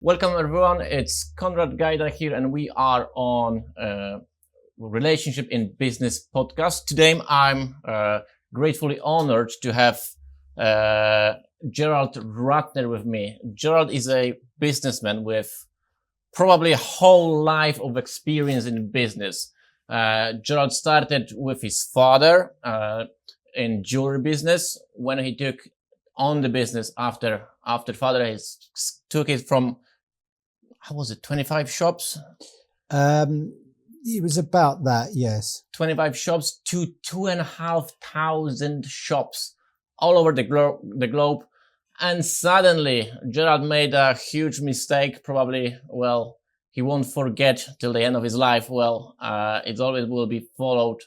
Welcome everyone, it's Konrad Gajda here and we are on Relationship in Business podcast. Today I'm gratefully honored to have Gerald Ratner with me. Gerald is a businessman with probably a whole life of experience in business. Gerald started with his father in jewelry business. When he took on the business after father took it from, how was it, 25 shops? It was about that, yes. 25 shops to 2,500 shops all over the globe. And suddenly Gerald made a huge mistake. Probably, well, he won't forget till the end of his life. Well, it always will be followed.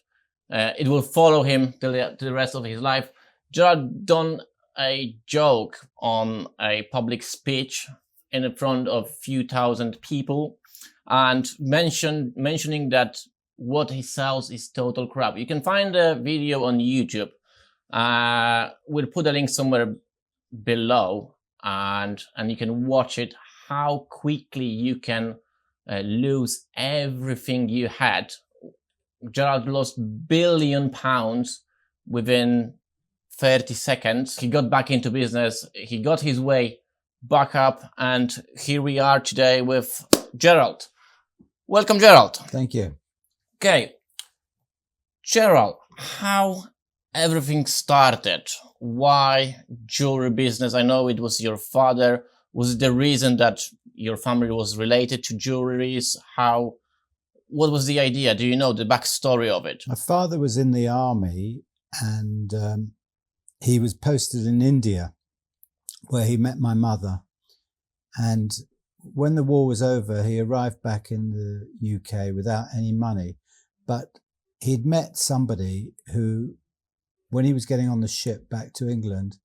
It will follow him till the rest of his life. Gerald done a joke on a public speech in front of few thousand people and mentioning that what he sells is total crap. You can find the video on YouTube. We'll put a link somewhere below and you can watch it, how quickly you can lose everything you had. Gerald lost £1 billion within 30 seconds. He got back into business. He got his way back up, and here we are today with Gerald. Welcome, Gerald. Thank you. Okay, Gerald, how everything started? Why jewelry business? I know it was your father. Was it the reason that your family was related to jewelries? What was the idea? Do you know the backstory of it? My father was in the army and he was posted in India, where he met my mother. And when the war was over, he arrived back in the UK without any money. But he'd met somebody who, when he was getting on the ship back to England,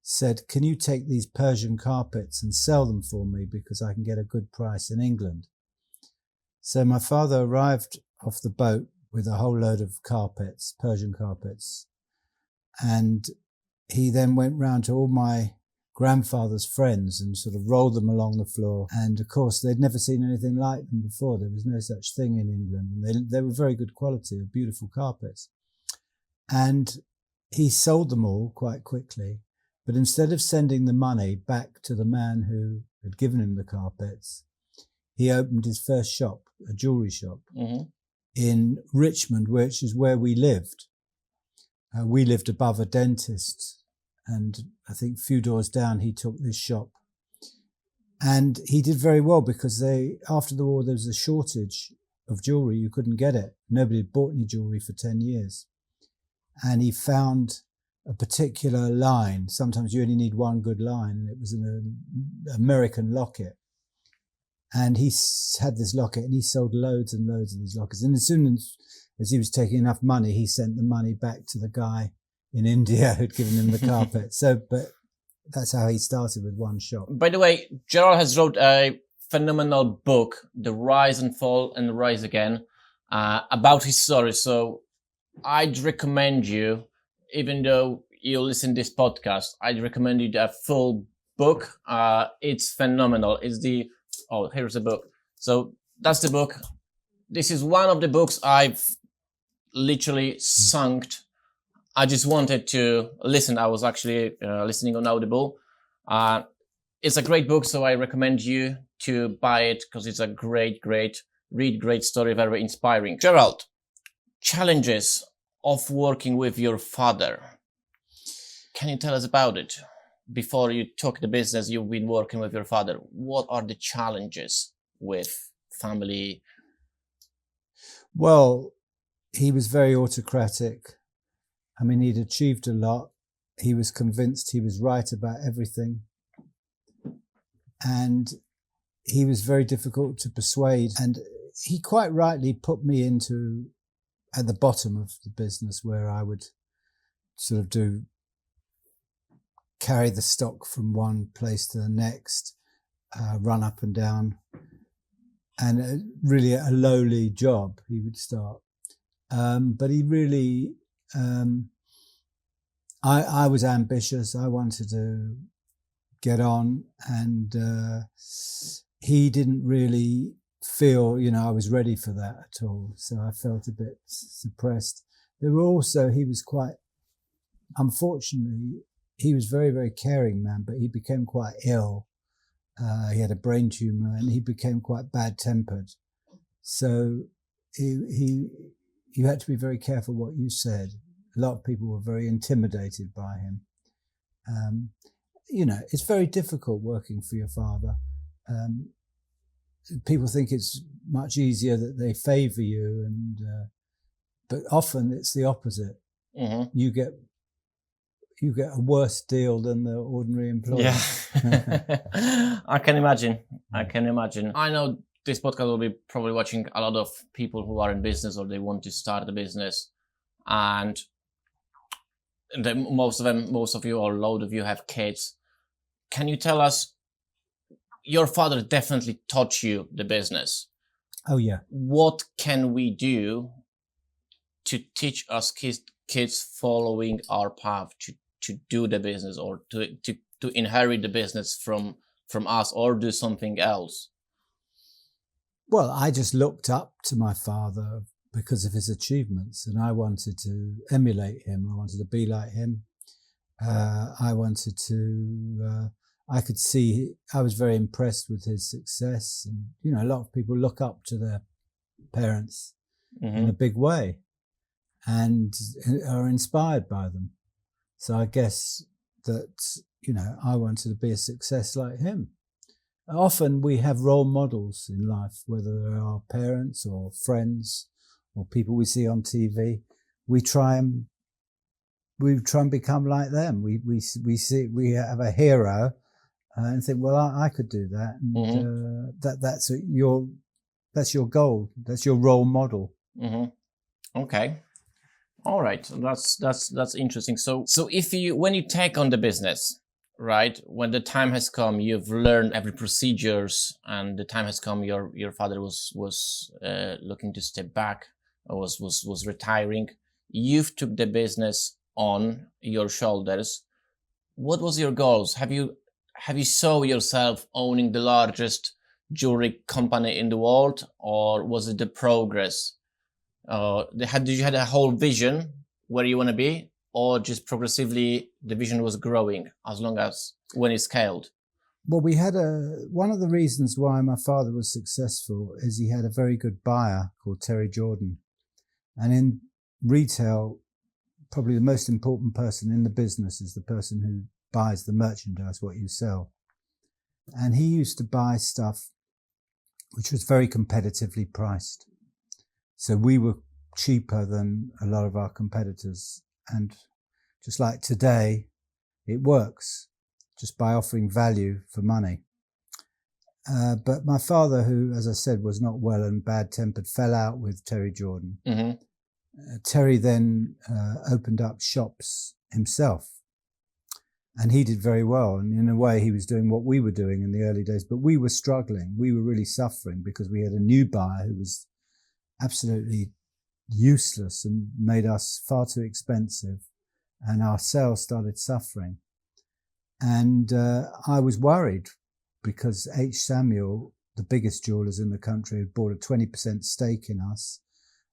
said, "Can you take these Persian carpets and sell them for me because I can get a good price in England?" So my father arrived off the boat with a whole load of carpets, Persian carpets. And he then went round to all my grandfather's friends and sort of rolled them along the floor. And of course, they'd never seen anything like them before. There was no such thing in England. And they were very good quality, beautiful carpets. And he sold them all quite quickly. But instead of sending the money back to the man who had given him the carpets, he opened his first shop, a jewelry shop, in Richmond, which is where we lived. We lived above a dentist, and I think a few doors down he took this shop. And he did very well because after the war there was a shortage of jewelry. You couldn't get it. Nobody had bought any jewelry for 10 years. And he found a particular line. Sometimes you only need one good line, and it was an American locket. And he had this locket and he sold loads and loads of these lockets. And as soon as he was taking enough money, he sent the money back to the guy in India who'd given him the carpet. But that's how he started, with one shop. By the way, Gerald has wrote a phenomenal book, The Rise and Fall and Rise Again, about his story. So I'd recommend you, even though you listen to this podcast, I'd recommend you a full book. It's phenomenal. Here's the book. So that's the book. This is one of the books I've literally sunk. I just wanted to listen. I was actually listening on Audible. It's a great book, so I recommend you to buy it because it's a great story, very inspiring. Gerald, challenges of working with your father. Can you tell us about it? Before you took the business, you've been working with your father. What are the challenges with family? Well, he was very autocratic. I mean, he'd achieved a lot. He was convinced he was right about everything. And he was very difficult to persuade. And he quite rightly put me at the bottom of the business, where I would sort of carry the stock from one place to the next, run up and down, and really a lowly job he would start. But he really, I was ambitious. I wanted to get on, and he didn't really feel, I was ready for that at all. So I felt a bit suppressed. There were also, unfortunately, he was very, very caring man, but he became quite ill. He had a brain tumor and he became quite bad-tempered. So you had to be very careful what you said. A lot of people were very intimidated by him. It's very difficult working for your father. People think it's much easier that they favor you, but often it's the opposite. Mm-hmm. You get a worse deal than the ordinary employee. Yeah. I can imagine. I know this podcast will be probably watching a lot of people who are in business or they want to start a business, and most of you, or a load of you, have kids. Can you tell us, your father definitely taught you the business. Oh yeah. What can we do to teach us kids following our path to do the business, or to inherit the business from us, or do something else? Well, I just looked up to my father because of his achievements, and I wanted to emulate him. I wanted to be like him. I could see, I was very impressed with his success. And, a lot of people look up to their parents in a big way and are inspired by them. So I guess that, I wanted to be a success like him. Often we have role models in life, whether they're our parents or friends or people we see on TV. We try and become like them. We have a hero and think, well, I could do that. And that's your goal. That's your role model. Mm-hmm. Okay. All right. That's interesting. So when you take on the business, right, when the time has come, you've learned every procedures, and the time has come, your father was looking to step back, or was retiring. You've took the business on your shoulders. What was your goals? Have you saw yourself owning the largest jewelry company in the world, or was it the progress? Did you have a whole vision where you want to be, or just progressively the vision was growing as long as when it scaled? Well, we had one of the reasons why my father was successful is he had a very good buyer called Terry Jordan. And in retail, probably the most important person in the business is the person who buys the merchandise, what you sell. And he used to buy stuff which was very competitively priced. So we were cheaper than a lot of our competitors. And just like today, it works just by offering value for money. But my father, who, as I said, was not well and bad-tempered, fell out with Terry Jordan. Mm-hmm. Terry then opened up shops himself. And he did very well. And in a way, he was doing what we were doing in the early days. But we were struggling. We were really suffering because we had a new buyer who was absolutely useless and made us far too expensive. And our sales started suffering. And I was worried because H. Samuel, the biggest jewelers in the country, had bought a 20% stake in us.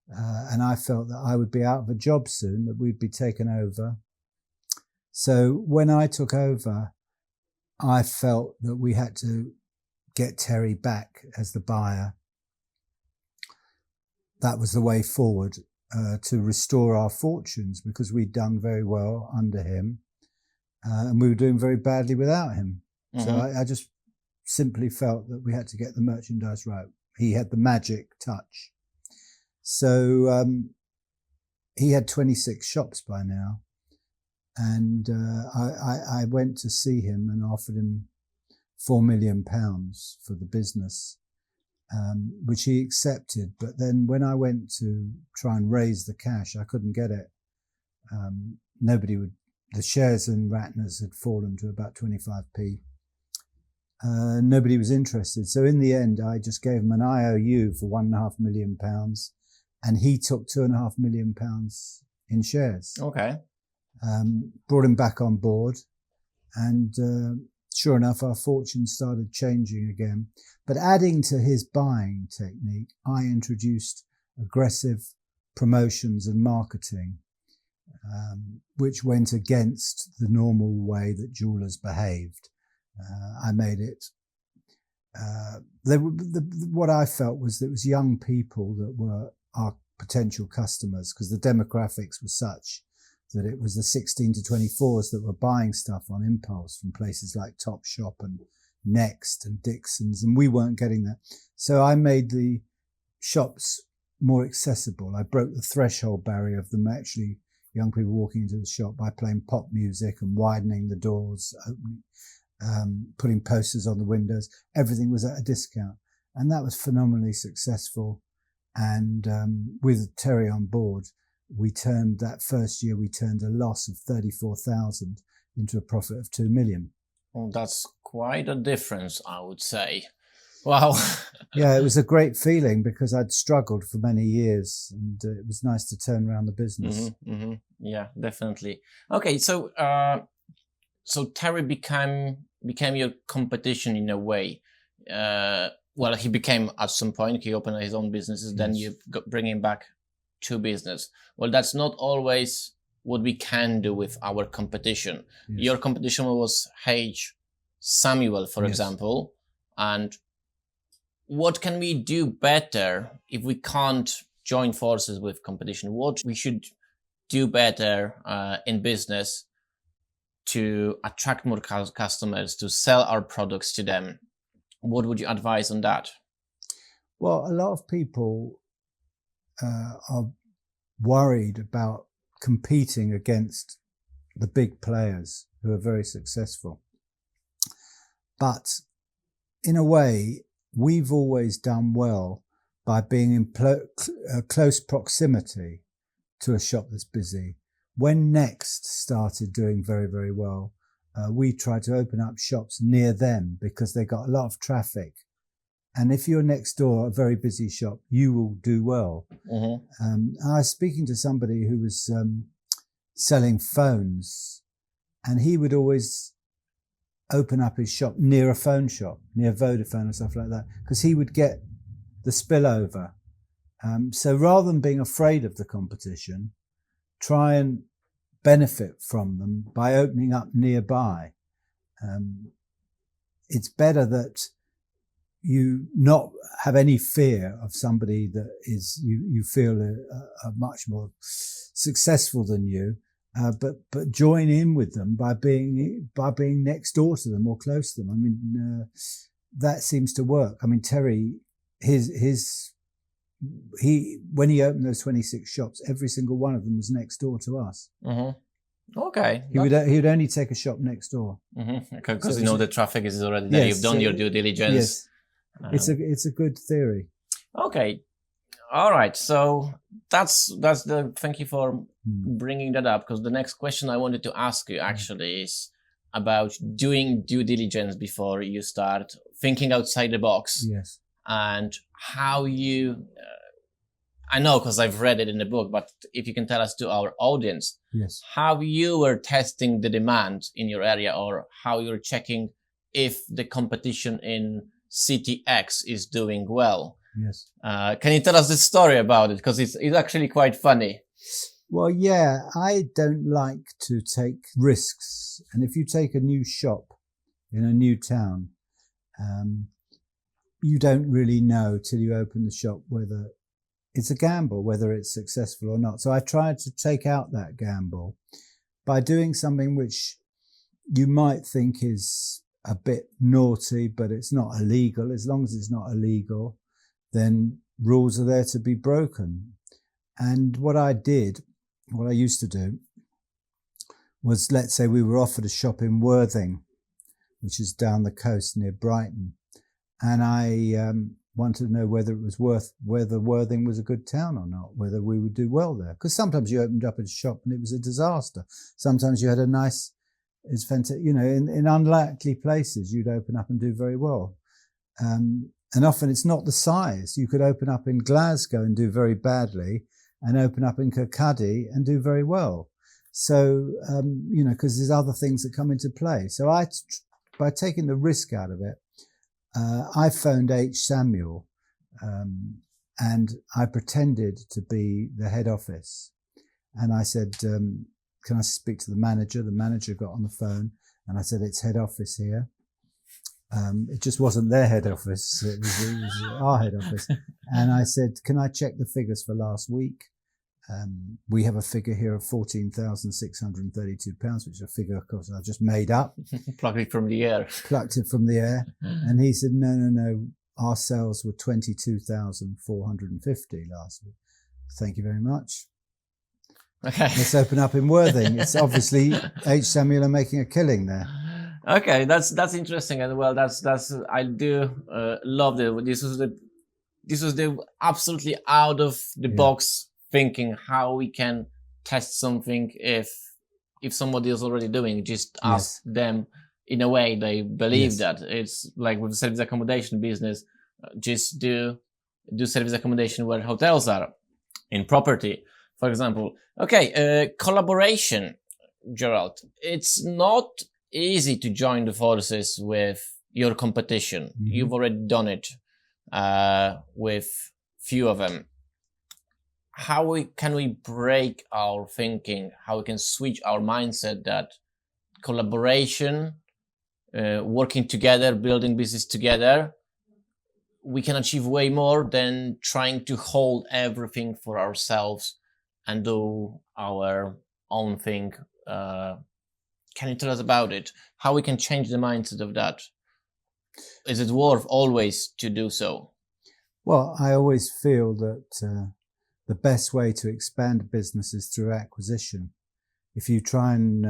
And I felt that I would be out of a job soon, that we'd be taken over. So when I took over, I felt that we had to get Terry back as the buyer. That was the way forward to restore our fortunes, because we'd done very well under him and we were doing very badly without him. Mm-hmm. So I just simply felt that we had to get the merchandise right. He had the magic touch. So he had 26 shops by now. And I went to see him and offered him £4 million for the business, which he accepted. But then when I went to try and raise the cash, I couldn't get it. The shares in Ratner's had fallen to about 25p. Nobody was interested. So in the end, I just gave him an IOU for £1.5 million, and he took £2.5 million in shares. Okay. Brought him back on board, and sure enough, our fortunes started changing again. But adding to his buying technique, I introduced aggressive promotions and marketing, which went against the normal way that jewelers behaved. I made it. What I felt was that it was young people that were our potential customers, because the demographics were such that it was the 16 to 24s that were buying stuff on impulse from places like Topshop and Next and Dixon's, and we weren't getting that. So I made the shops more accessible. I broke the threshold barrier of them actually young people walking into the shop by playing pop music and widening the doors, putting posters on the windows. Everything was at a discount, and that was phenomenally successful. And with Terry on board, that first year we turned a loss of 34,000 into a profit of 2 million. Well, that's quite a difference, I would say. Wow. Yeah, it was a great feeling because I'd struggled for many years, and it was nice to turn around the business. Yeah, definitely. Okay, so Terry became your competition in a way. Well, he became at some point. He opened his own businesses. Yes. Then you bring him back to business. Well, that's not always what we can do with our competition. Yes. Your competition was H. Samuel, for example, and what can we do better if we can't join forces with competition? What we should do better in business to attract more customers, to sell our products to them? What would you advise on that? Well, a lot of people are worried about competing against the big players who are very successful. But in a way, we've always done well by being in close proximity to a shop that's busy. When Next started doing very, very well, we tried to open up shops near them because they got a lot of traffic. And if you're next door, a very busy shop, you will do well. Mm-hmm. I was speaking to somebody who was selling phones, and he would always open up his shop near a phone shop, near Vodafone or stuff like that, because he would get the spillover. So rather than being afraid of the competition, try and benefit from them by opening up nearby. It's better that you not have any fear of somebody that is you feel are much more successful than you, but join in with them by being next door to them or close to them. I mean, that seems to work. I mean, Terry, when he opened those 26 shops, every single one of them was next door to us. Mm-hmm. Okay. He would only take a shop next door. Mm-hmm. Because so the traffic is already there. Yes, you've done your due diligence. Yes. It's a good theory. Okay. All right. So that's thank you for bringing that up, because the next question I wanted to ask you actually is about doing due diligence before you start thinking outside the box. Yes. And how you, I know because I've read it in the book, but if you can tell us to our audience, yes, how you were testing the demand in your area, or how you're checking if the competition in City X is doing well. Yes. Can you tell us the story about it? Because it's actually quite funny. Well, yeah, I don't like to take risks. And if you take a new shop in a new town, you don't really know till you open the shop whether it's a gamble, whether it's successful or not. So I tried to take out that gamble by doing something which you might think is a bit naughty, but it's not illegal. As long as it's not illegal, then rules are there to be broken. And what I used to do was, let's say we were offered a shop in Worthing, which is down the coast near Brighton. And I wanted to know whether Worthing was a good town or not, whether we would do well there. Because sometimes you opened up a shop and it was a disaster. Sometimes you had it's fantastic, in unlikely places you'd open up and do very well. And often it's not the size. You could open up in Glasgow and do very badly, and open up in Kirkcaldy and do very well. So, because there's other things that come into play. So I by taking the risk out of it, I phoned H. Samuel, and I pretended to be the head office. And I said, can I speak to the manager? The manager got on the phone, and I said, it's head office here. It just wasn't their head office. It was our head office. And I said, can I check the figures for last week? We have a figure here of £14,632, which is a figure, of course, I just made up. Plucked it from the air. Plucked it from the air. And he said, no. Our sales were 22,450 last week. Thank you very much. Okay. Let's open up in Worthing. It's obviously H. Samuel are making a killing there. Okay, that's interesting, and well, that's I do love it. This was the absolutely out of the box thinking how we can test something if somebody is already doing it. Just ask them in a way they believe that. It's like with the service accommodation business, just do service accommodation where hotels are in property, for example. Okay, collaboration, Gerald. It's not easy to join the forces with your competition. Mm-hmm. You've already done it with few of them. How can we break our thinking? How we can switch our mindset that collaboration, working together, building business together, we can achieve way more than trying to hold everything for ourselves and do our own thing. Can you tell us about it? How we can change the mindset of that? Is it worth always to do so? Well, I always feel that the best way to expand a business is through acquisition. If you try and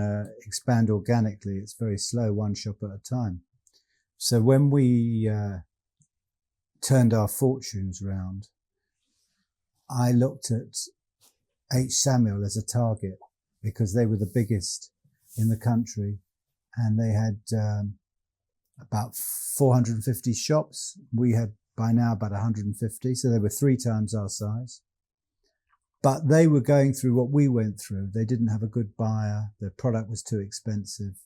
expand organically, it's very slow, one shop at a time. So when we turned our fortunes round, I looked at H. Samuel as a target because they were the biggest in the country, and they had about 450 shops. We had by now about 150, so they were 3 times our size. But they were going through what we went through. They didn't have a good buyer, their product was too expensive,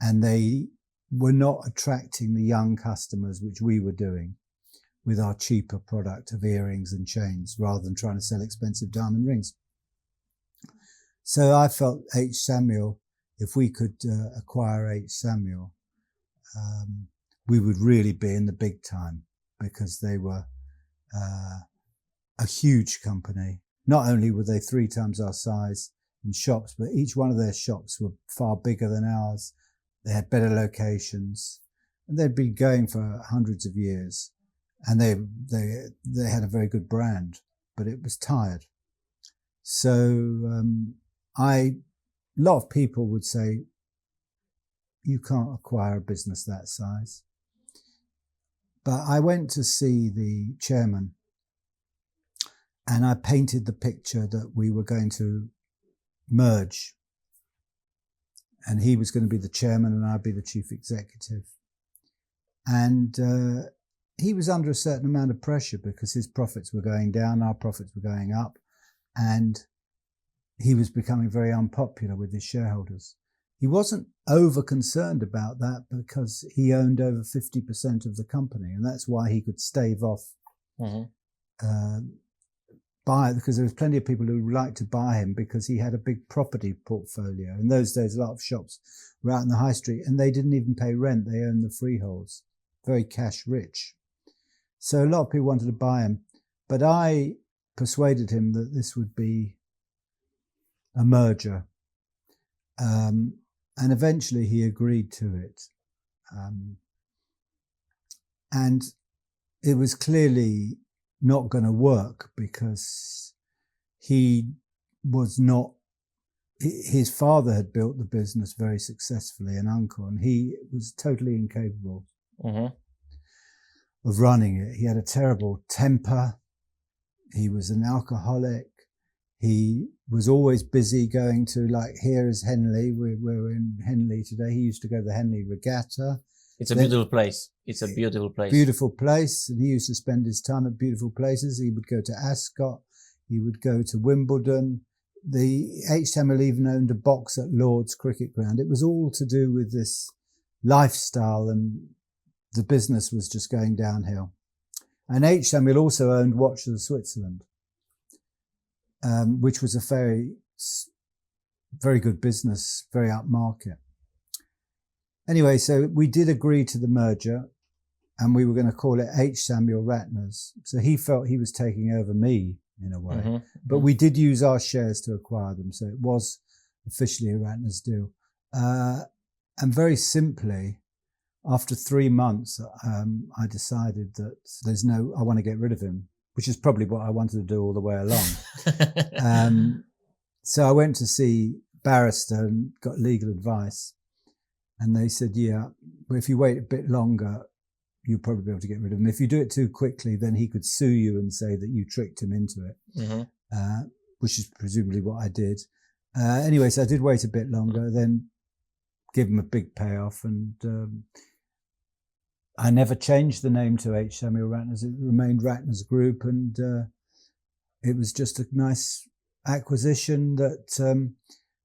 and they were not attracting the young customers, which we were doing with our cheaper product of earrings and chains, rather than trying to sell expensive diamond rings. So I felt H. Samuel, if we could acquire H. Samuel, we would really be in the big time, because they were a huge company. Not only were they 3 times our size in shops, but each one of their shops were far bigger than ours. They had better locations, and they'd been going for hundreds of years, and they had a very good brand, but it was tired. So a lot of people would say, you can't acquire a business that size. But I went to see the chairman, and I painted the picture that we were going to merge, and he was going to be the chairman and I'd be the chief executive. And he was under a certain amount of pressure because his profits were going down, our profits were going up, and he was becoming very unpopular with his shareholders. He wasn't over concerned about that because he owned over 50% of the company, and that's why he could stave off buy, because there was plenty of people who would like to buy him because he had a big property portfolio. In those days, a lot of shops were out in the high street and they didn't even pay rent. They owned the freeholds, very cash rich. So a lot of people wanted to buy him, but I persuaded him that this would be a merger. And eventually he agreed to it. And it was clearly not going to work because he was not, his father had built the business very successfully, an uncle, and he was totally incapable of running it. He had a terrible temper. He was an alcoholic. He was always busy going to, like, here is Henley. We're in Henley today. He used to go to the Henley Regatta. It's a beautiful place. It's a beautiful place. Beautiful place. And he used to spend his time at beautiful places. He would go to Ascot. He would go to Wimbledon. The H. Samuel even owned a box at Lord's Cricket Ground. It was all to do with this lifestyle, and the business was just going downhill. And H. Samuel also owned Watches of Switzerland, which was a very good business, very upmarket. Anyway, so we did agree to the merger, and we were going to call it H. Samuel Ratner's. So he felt he was taking over me in a way. Mm-hmm. But we did use our shares to acquire them. So it was officially a Ratner's deal. And very simply, after 3 months, I decided that I want to get rid of him, which is probably what I wanted to do all the way along. So I went to see barrister and got legal advice. And they said, yeah, but if you wait a bit longer, you'll probably be able to get rid of him. If you do it too quickly, then he could sue you and say that you tricked him into it, Mm-hmm. Which is presumably what I did. Anyway, so I did wait a bit longer, then give him a big payoff. And I never changed the name to H. Samuel Ratner's. It remained Ratner's Group. And it was just a nice acquisition that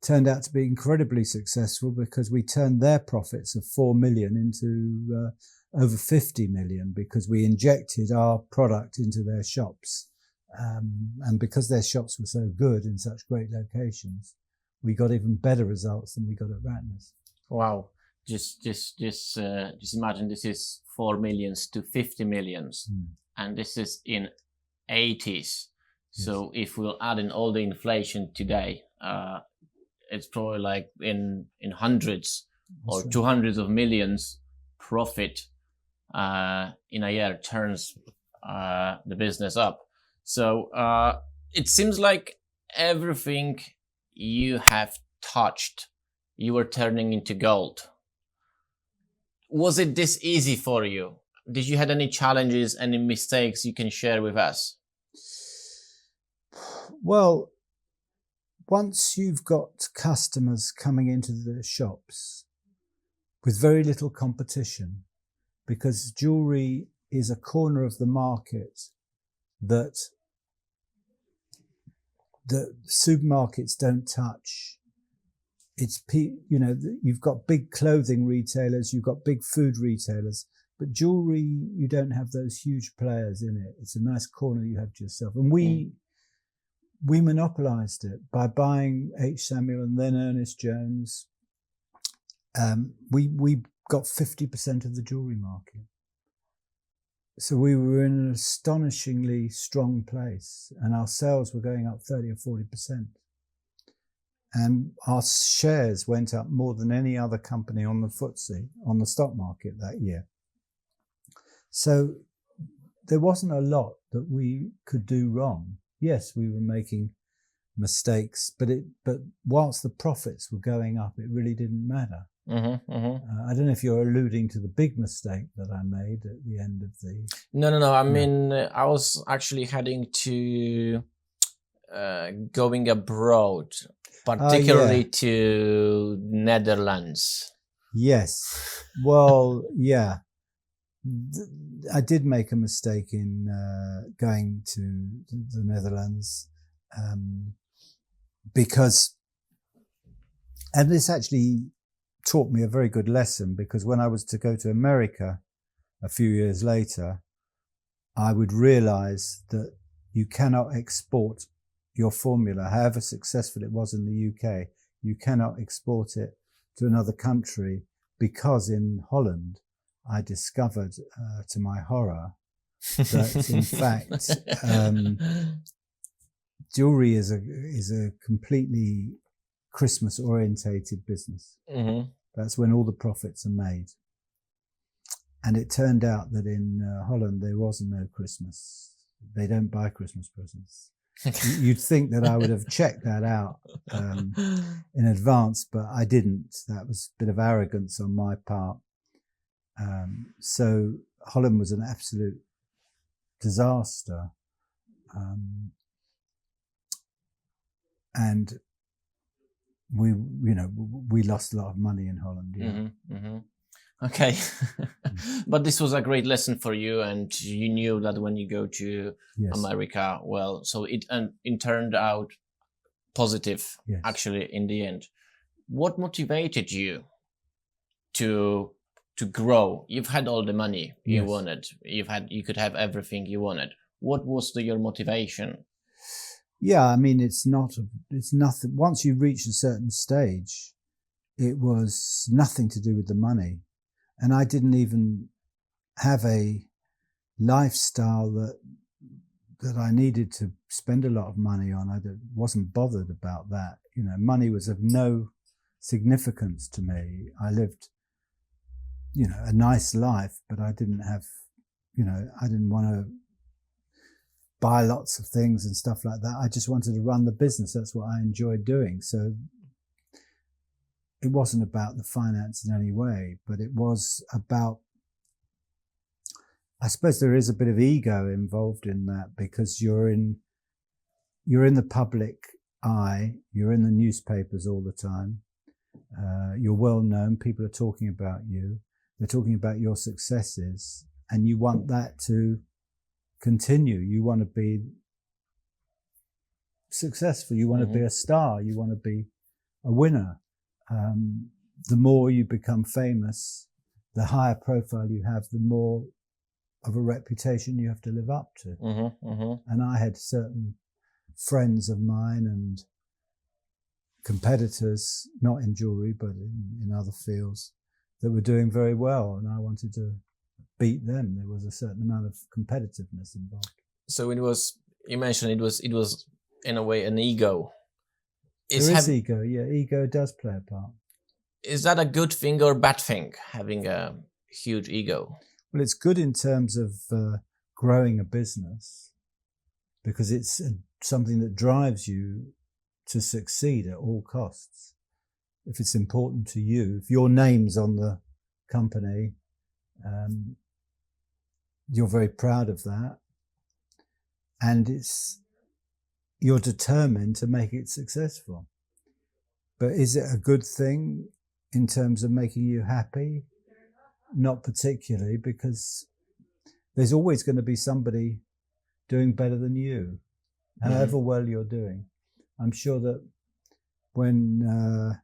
turned out to be incredibly successful, because we turned their profits of 4 million into over 50 million, because we injected our product into their shops. And because their shops were so good in such great locations, we got even better results than we got at Ratner's. Wow. Just imagine this is 4 millions to 50 millions. And this is in 80s. So if we'll add in all the inflation today, it's probably like in hundreds or 200s of millions profit in a year turns the business up. So it seems like everything you have touched, you were turning into gold. Was it this easy for you? Did you had any challenges, any mistakes you can share with us? Well, once you've got customers coming into the shops with very little competition, because jewelry is a corner of the market that the supermarkets don't touch. You've got big clothing retailers, you've got big food retailers, but jewelry, you don't have those huge players in it. It's a nice corner you have to yourself. And we monopolized it by buying H. Samuel and then Ernest Jones. We got 50% of the jewelry market. So we were in an astonishingly strong place, and our sales were going up 30 or 40%. And our shares went up more than any other company on the FTSE, on the stock market that year. So there wasn't a lot that we could do wrong. Yes, we were making mistakes, but whilst the profits were going up, it really didn't matter. Mm-hmm, mm-hmm. I don't know if you're alluding to the big mistake that I made at the end of the... No. I mean, I was actually heading to going abroad, particularly to Netherlands. Yes. Well, yeah. I did make a mistake in going to the Netherlands because, and this actually taught me a very good lesson, because when I was to go to America a few years later, I would realize that you cannot export your formula, however successful it was in the UK, you cannot export it to another country, because in Holland, I discovered, to my horror, that in fact, jewelry is a completely Christmas orientated business. Mm-hmm. That's when all the profits are made. And it turned out that in Holland, there wasn't no Christmas. They don't buy Christmas presents. You'd think that I would have checked that out in advance, but I didn't. That was a bit of arrogance on my part. So Holland was an absolute disaster. And we lost a lot of money in Holland. Yeah. Mm-hmm, mm-hmm. Okay. But this was a great lesson for you, and you knew that when you go to America, well, so it turned out positive, actually, in the end. What motivated you to to grow? You've had all the money you Yes. wanted. You could have everything you wanted. What was your motivation? Yeah, I mean, it's nothing. Once you reach a certain stage, it was nothing to do with the money. And I didn't even have a lifestyle that I needed to spend a lot of money on. I wasn't bothered about that. Money was of no significance to me. I lived, a nice life, but I didn't have, I didn't want to buy lots of things and stuff like that. I just wanted to run the business. That's what I enjoyed doing. So it wasn't about the finance in any way, but it was about, I suppose there is a bit of ego involved in that, because you're in the public eye, you're in the newspapers all the time, you're well known, people are talking about you, they're talking about your successes, and you want that to continue. You want to be successful, you want to be a star, you want to be a winner. The more you become famous, the higher profile you have, the more of a reputation you have to live up to. And I had certain friends of mine and competitors, not in jewelry, but in other fields, that were doing very well, and I wanted to beat them. There was a certain amount of competitiveness involved. So you mentioned it was in a way an ego. There is ego, yeah. Ego does play a part. Is that a good thing or bad thing, having a huge ego? Well, it's good in terms of growing a business, because it's something that drives you to succeed at all costs. If it's important to you, if your name's on the company, you're very proud of that, and you're determined to make it successful. But is it a good thing in terms of making you happy? Not particularly, because there's always going to be somebody doing better than you, however well you're doing. I'm sure that when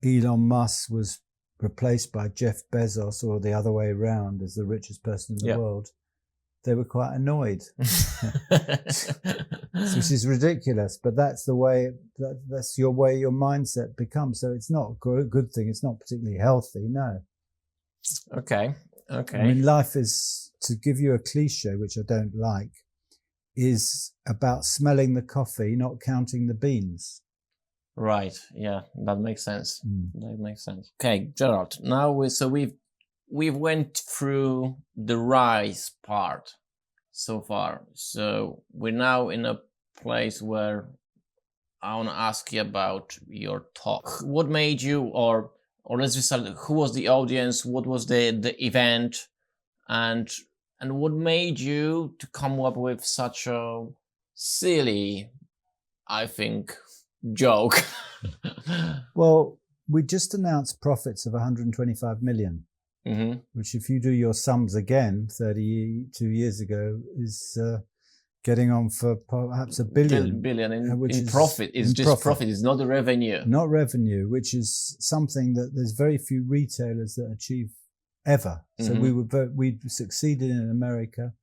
Elon Musk was replaced by Jeff Bezos, or the other way around, as the richest person in the world, they were quite annoyed, which is ridiculous. But that's the way, that's your mindset becomes. So it's not a good thing. It's not particularly healthy, no. Okay. I mean, life is, to give you a cliche, which I don't like, is about smelling the coffee, not counting the beans. Right. Yeah, that makes sense. That makes sense. Okay, Gerald. Now we've went through the rise part so far. So we're now in a place where I want to ask you about your talk. What made you, or let's just start, who was the audience? What was the event? And what made you to come up with such a silly, I think, joke? Well, we just announced profits of 125 million, which, if you do your sums again, 32 years ago, is getting on for perhaps $1 billion. In profit. It's just profit. It's not the revenue. Not revenue, which is something that there's very few retailers that achieve ever. So we succeeded in America.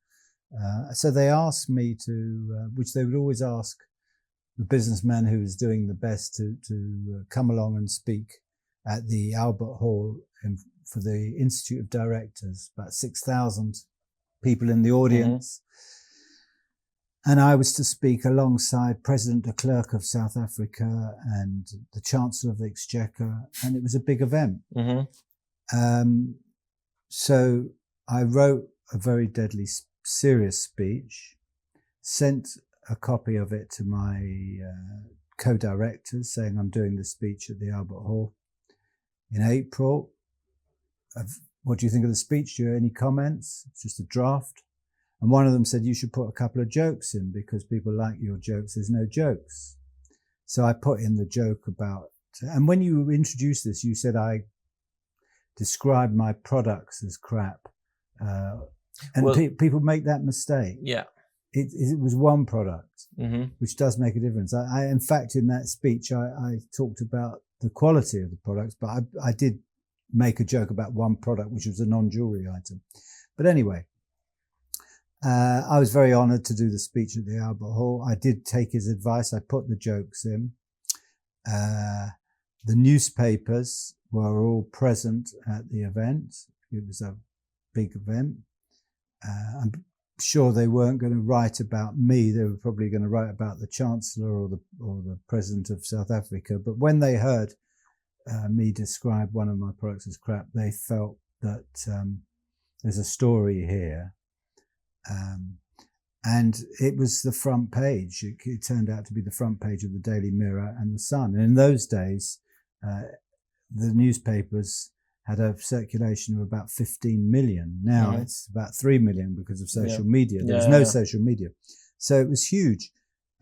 So they asked me to, which they would always ask the businessman who was doing the best, to come along and speak at the Albert Hall for the Institute of Directors, about 6,000 people in the audience. And I was to speak alongside President de Klerk of South Africa and the Chancellor of the Exchequer, and it was a big event. So I wrote a very deadly serious speech, sent a copy of it to my co-directors, saying I'm doing the speech at the Albert Hall in April. What do you think of the speech? Do you have any comments? It's just a draft. And one of them said, you should put a couple of jokes in, because people like your jokes. There's no jokes. So I put in the joke about, and when you introduced this, you said I described my products as crap. And people make that mistake. Yeah. It was one product, which does make a difference. In fact, in that speech, I talked about the quality of the products, but I did make a joke about one product, which was a non-jewelry item. But anyway, I was very honoured to do the speech at the Albert Hall. I did take his advice. I put the jokes in. The newspapers were all present at the event. It was a big event. I'm sure they weren't going to write about me. They were probably going to write about the Chancellor or the President of South Africa. But when they heard me describe one of my products as crap, they felt that there's a story here. And it was the front page. It turned out to be the front page of the Daily Mirror and the Sun. And in those days, the newspapers had a circulation of about 15 million. Now it's about 3 million because of social media. There was no social media. So it was huge.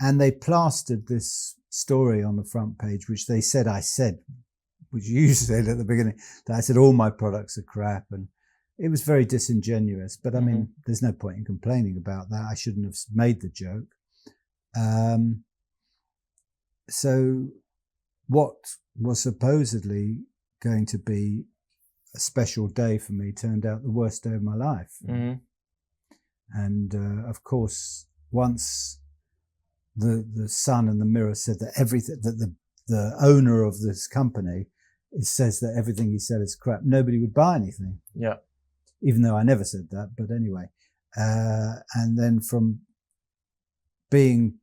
And they plastered this story on the front page, which they said I said, which you said at the beginning, that I said all my products are crap. And it was very disingenuous. But I mean, there's no point in complaining about that. I shouldn't have made the joke. So what was supposedly going to be a special day for me turned out the worst day of my life. And of course, once the Sun and the Mirror said that everything, that the owner of this company says that everything he said is crap, nobody would buy anything. Yeah. Even though I never said that, but anyway. And then from being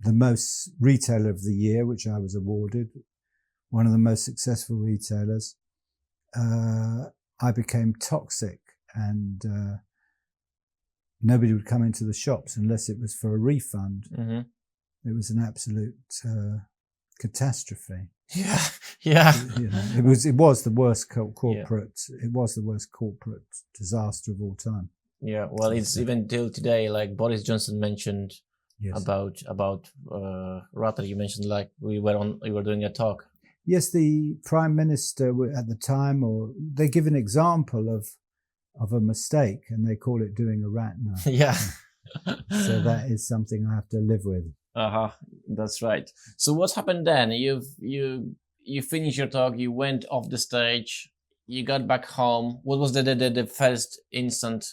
the most retailer of the year, which I was awarded, one of the most successful retailers, I became toxic, and nobody would come into the shops unless it was for a refund. It was an absolute catastrophe. Yeah. You know, it was the worst corporate. It was the worst corporate disaster of all time. Yeah. Well, it's even till today. Like Boris Johnson mentioned about Ratner. You mentioned like we were doing a talk. Yes, the Prime Minister at the time, or they give an example of a mistake, and they call it doing a Ratner. Yeah. So that is something I have to live with. That's right. So what happened then? You finished your talk. You went off the stage. You got back home. What was the first instant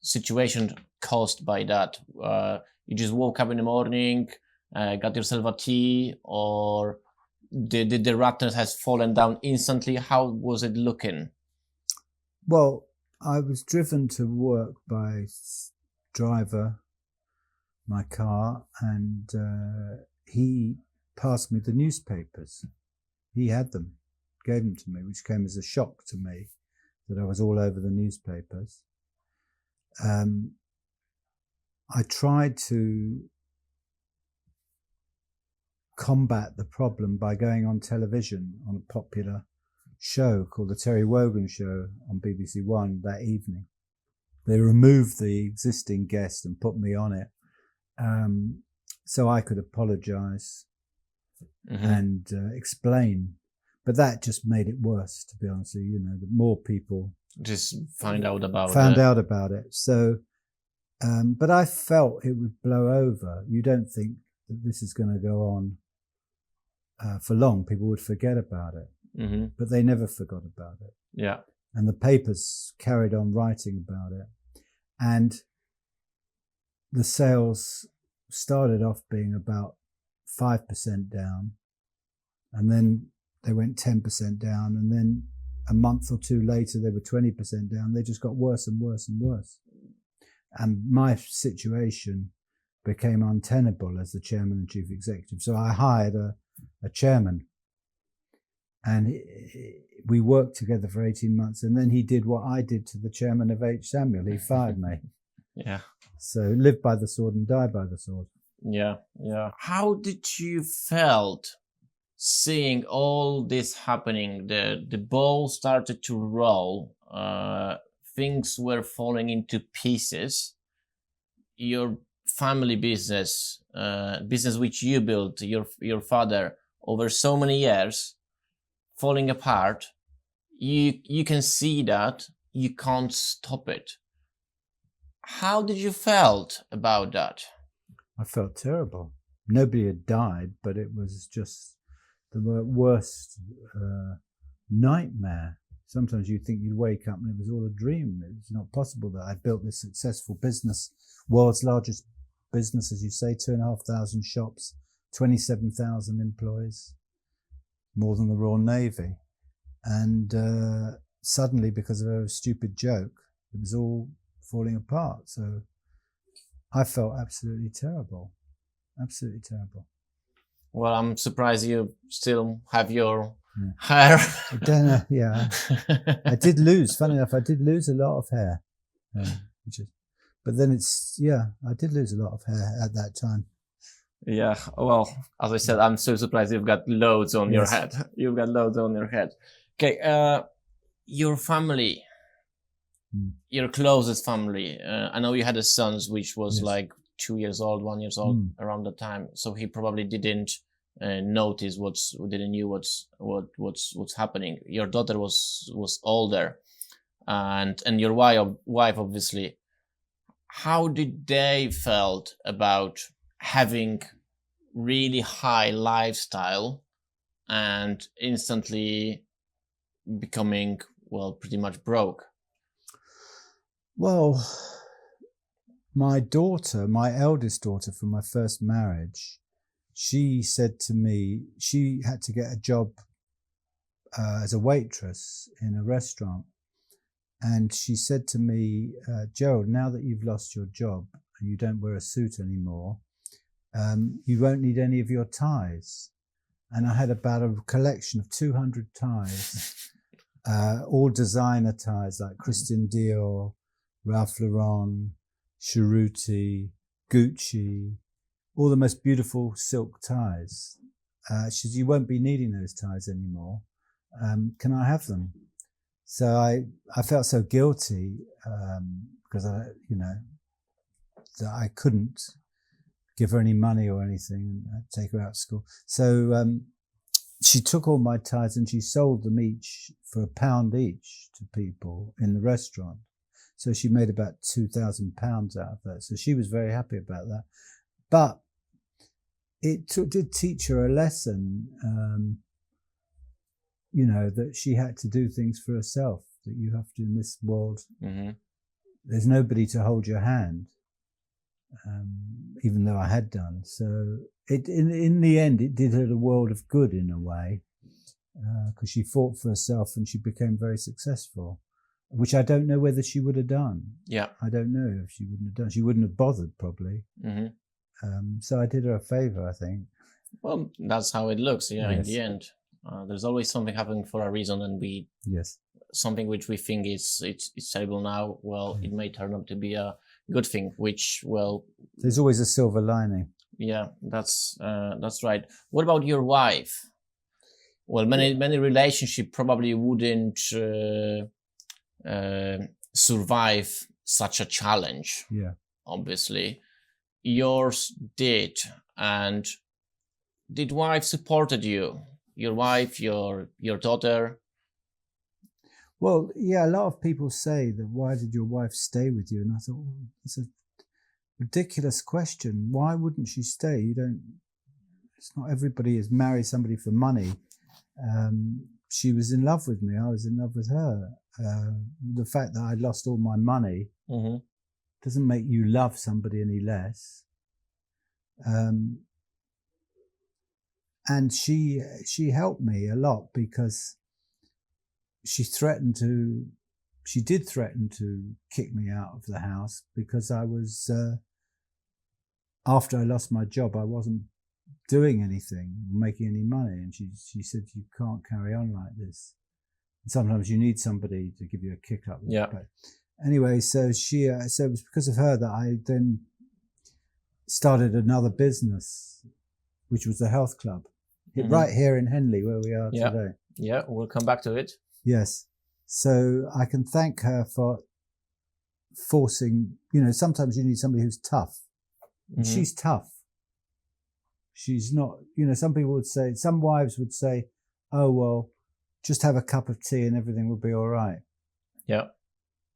situation caused by that? You just woke up in the morning, got yourself a tea, or did the Ratner has fallen down instantly? How was it looking? Well, I was driven to work by driver, my car, and he passed me the newspapers. He had them, gave them to me, which came as a shock to me that I was all over the newspapers. I tried to combat the problem by going on television on a popular show called The Terry Wogan Show on BBC One that evening. They removed the existing guest and put me on it, so I could apologise and explain. But that just made it worse, to be honest with you. You know, the more people just found out about it. So, but I felt it would blow over. You don't think that this is going to go on for long. People would forget about it. But they never forgot about it. Yeah. And the papers carried on writing about it. And the sales started off being about 5% down. And then they went 10% down. And then a month or two later, they were 20% down. They just got worse and worse and worse. And my situation became untenable as the chairman and chief executive. So I hired a chairman. And we worked together for 18 months. And then he did what I did to the chairman of H. Samuel. He fired me. Yeah. So live by the sword and die by the sword. Yeah. How did you felt seeing all this happening? The ball started to roll. Things were falling into pieces. Your family business, business which you built, your father, over so many years, falling apart. You can see that. You can't stop it. How did you felt about that? I felt terrible. Nobody had died, but it was just the worst nightmare. Sometimes you think you'd wake up and it was all a dream. It's not possible that I built this successful business, world's largest business, as you say, 2,500 shops, 27,000 employees, more than the Royal Navy. And suddenly, because of a stupid joke, it was all falling apart. So I felt absolutely terrible. Absolutely terrible. Well, I'm surprised you still have your hair. I don't know, yeah. I did lose, funny enough, I did lose a lot of hair. But then I did lose a lot of hair at that time. Yeah, well, as I said, I'm so surprised you've got loads on your head. You've got loads on your head. Okay, your family, your closest family. I know you had a son which was like 2 years old, 1 year old around the time. So he probably didn't notice didn't knew what's happening. Your daughter was older, and your wife obviously. How did they felt about having really high lifestyle and instantly becoming, well, pretty much broke? Well, my eldest daughter from my first marriage, she said to me, she had to get a job as a waitress in a restaurant. And she said to me, Gerald, now that you've lost your job and you don't wear a suit anymore, you won't need any of your ties. And I had about a collection of 200 ties, all designer ties like Christian Dior, Ralph Lauren, Cerruti, Gucci, all the most beautiful silk ties. She said, you won't be needing those ties anymore. Can I have them? So I felt so guilty because that I couldn't give her any money or anything and I'd take her out of school. So she took all my ties and she sold them each for £1 each to people in the restaurant. So she made about £2,000 out of that. So she was very happy about that. But it did teach her a lesson. That she had to do things for herself, that you have to, in this world, there's nobody to hold your hand, even though I had done. So in the end, it did her the world of good in a way, because she fought for herself and she became very successful, which I don't know whether she would have done. Yeah. I don't know if she wouldn't have done. She wouldn't have bothered, probably. So I did her a favor, I think. Well, that's how it looks, in the end. There's always something happening for a reason, and something which we think it's terrible now. Well, it may turn out to be a good thing. Which, well, there's always a silver lining. Yeah, that's right. What about your wife? Well, many relationship probably wouldn't survive such a challenge. Yeah, obviously, yours did, and did wife supported you? Your wife, your daughter? Well, yeah, a lot of people say that, why did your wife stay with you? And I thought, well, that's a ridiculous question. Why wouldn't she stay? It's not everybody is marry somebody for money. She was in love with me. I was in love with her. The fact that I lost all my money doesn't make you love somebody any less. And she helped me a lot, because she did threaten to kick me out of the house, because I was, after I lost my job, I wasn't doing anything, making any money. And she said, you can't carry on like this. And sometimes you need somebody to give you a kick up. Yeah. But anyway, so it was because of her that I then started another business, which was the health club, right here in Henley, where we are today. Yeah, we'll come back to it. Yes. So I can thank her for forcing, sometimes you need somebody who's tough. And she's tough. She's not, some people would say, some wives would say, oh, well, just have a cup of tea and everything will be all right. Yeah.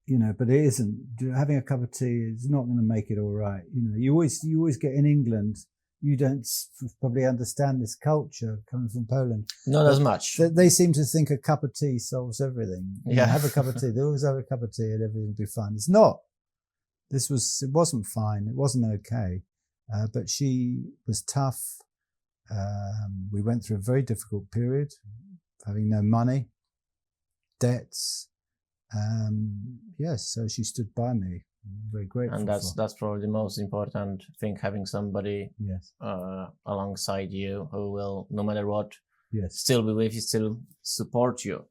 But it isn't. Having a cup of tea is not going to make it all right. You always get in England, you don't probably understand this culture coming from Poland. Not as much. They seem to think a cup of tea solves everything. You know, Yeah. have a cup of tea. They always have a cup of tea and everything will be fine. It's not. It wasn't fine. It wasn't okay. But she was tough. We went through a very difficult period, having no money, debts. Yes, so she stood by me. I'm very grateful. And that's probably the most important thing, having somebody yes, alongside you who will, no matter what, yes, still be with you, still support you.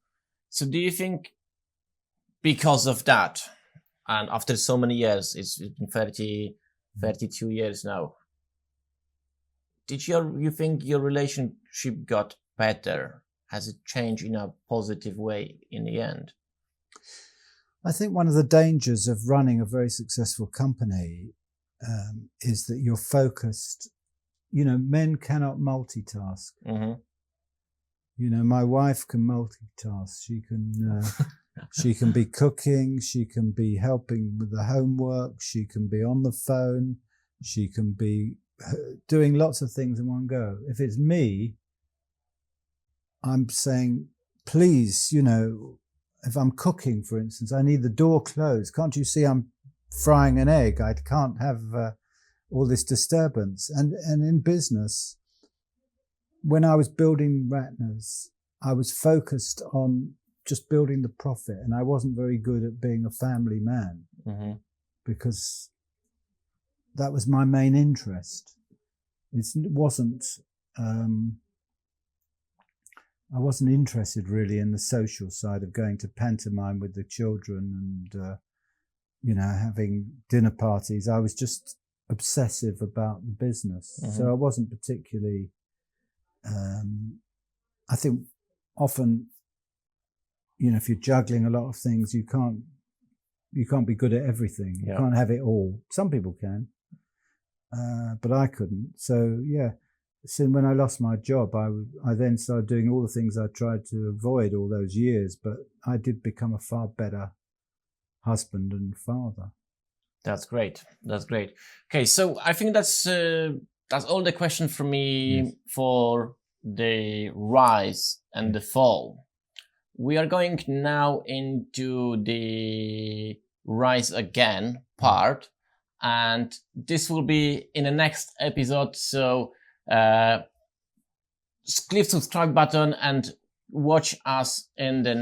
So do you think because of that, and after so many years, it's been 32 years now, you think your relationship got better? Has it changed in a positive way in the end? I think one of the dangers of running a very successful company is that you're focused. You know, men cannot multitask. Mm-hmm. You know, my wife can multitask. She can be cooking. She can be helping with the homework. She can be on the phone. She can be doing lots of things in one go. If it's me, I'm saying, please, you know, if I'm cooking, for instance, I need the door closed. Can't you see I'm frying an egg? I can't have all this disturbance. And in business, when I was building Ratner's, I was focused on just building the profit, and I wasn't very good at being a family man because that was my main interest. It wasn't. I wasn't interested really in the social side of going to pantomime with the children and, you know, having dinner parties. I was just obsessive about the business. So I wasn't particularly, I think often, you know, if you're juggling a lot of things, you can't be good at everything. You can't have it all. Some people can, but I couldn't. So yeah. So when I lost my job, I then started doing all the things I tried to avoid all those years, but I did become a far better husband and father. That's great. That's great. Okay, so I think that's all the question for me for the rise and the fall. We are going now into the rise again part, and this will be in the next episode. So click subscribe button and watch us in the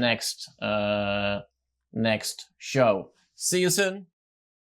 next show. See you soon.